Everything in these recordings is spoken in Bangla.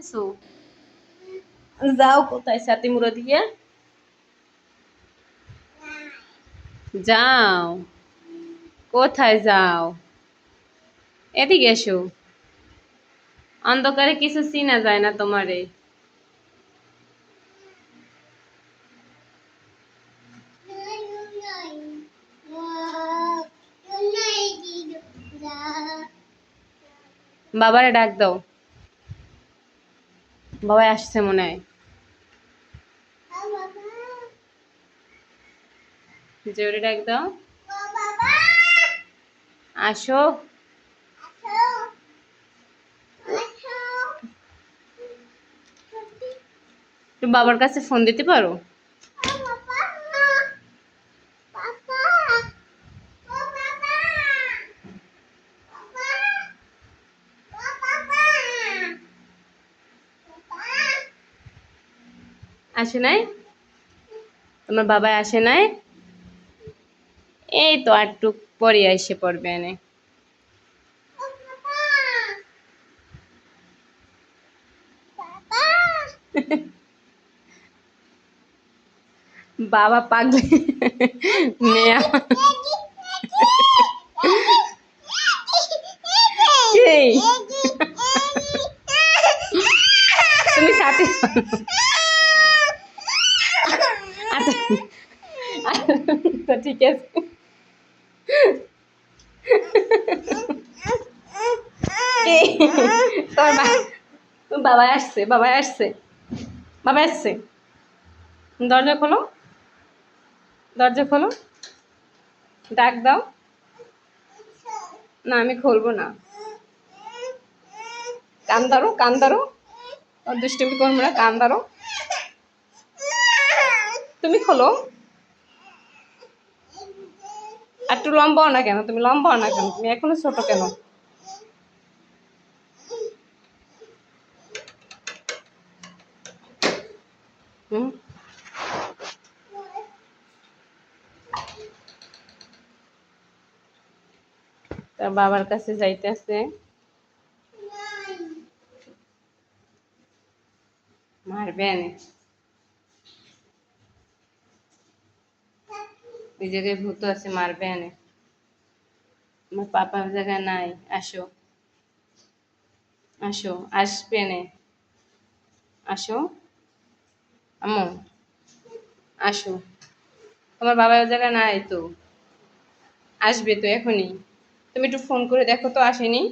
এসো, যাও কোথায় সাথে মুড়ো দিয়ে যাও, কোথায় যাও? এদিকে এসো, অন্ধকারে কিছু চিনা যায় না তোমারে। বাবারে ডাক দাও, বাবা আসছে মনে হয়। জোরে ডাক দাও, আসো। তুমি বাবার কাছে ফোন দিতে পারো? আসে নাই? তোমার বাবা আসে নাই? এই তো একটু পরে এসে পড়বে এনে। বাবা পাগলে মেয়ে এই, তুমি সাথে আচ্ছা তো ঠিক আছে। তোর বাবা আসছে, বাবা আসছে, বাবা আসছে। দরজা খোলো, দরজা খোলো, ডাক দাও। না আমি খুলবো না, কান ধরো, কান ধরো, দুষ্টুমি করবো না, কান ধরো। তুমি খোলো। একটু লম্বা হও না কেন, তুমি লম্বা হও না কেন, তুমি এখনো ছোট কেন? হুম, তার বাবার কাছে যাইতেছে, মারবে এনে। ওই জায়গায় ভূত আছে, মারবে এনে। আমার পাপা ওই জায়গায় নাই, আসো, আসো, আসবে নে, আসো আম্মু, আসো। তোমার বাবা ওই জায়গায় নাই তো, আসবে তো এখনই। তুমি একটু ফোন করে দেখো তো আসেনি।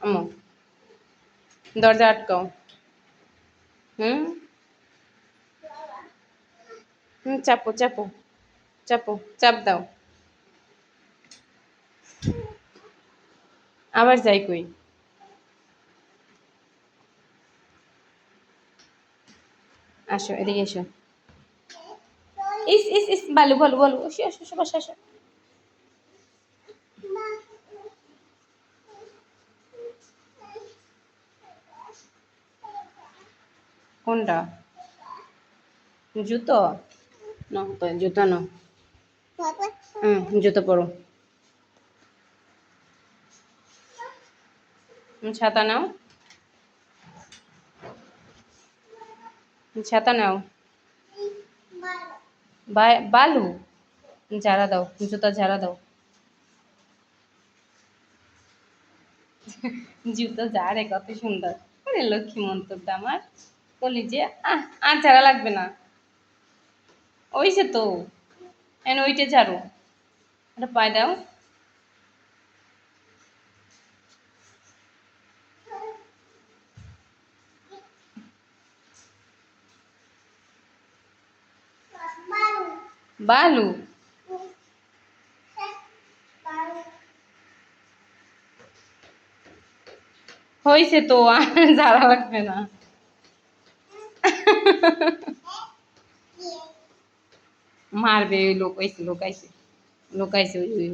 আম্মু, দরজা আটকাও। হুম, হুম, চাপো চাপো, চাপো, চাপ দাও। আবার যাই কই? আসো, এদিকে এসো। ইস ইস ইস, বালু বালু বালু, আসো আসো, আসো, আসো, আসো। কোনটা? জুতো? নাও তো, জুতো নাও। হুম, জুতো পরো। ছাতা নাও, ছাতা নাও। বালু ঝাড়া দাও, জুতা ঝাড়া দাও। জুতো ঝাড়ে কত সুন্দর। আরে লক্ষ্মী মন্তরটা আমার কলিজে। আর ঝাড়া লাগবে না, ওইছে তো, এন ওইটে ঝাড়ো। এটা পায়ে দাও। বালু হয়েছে তো, আর ঝাড়া লাগবে না। মারবে, ওই লোক আইছে, লোক আইছে, লোক আইছে, ওই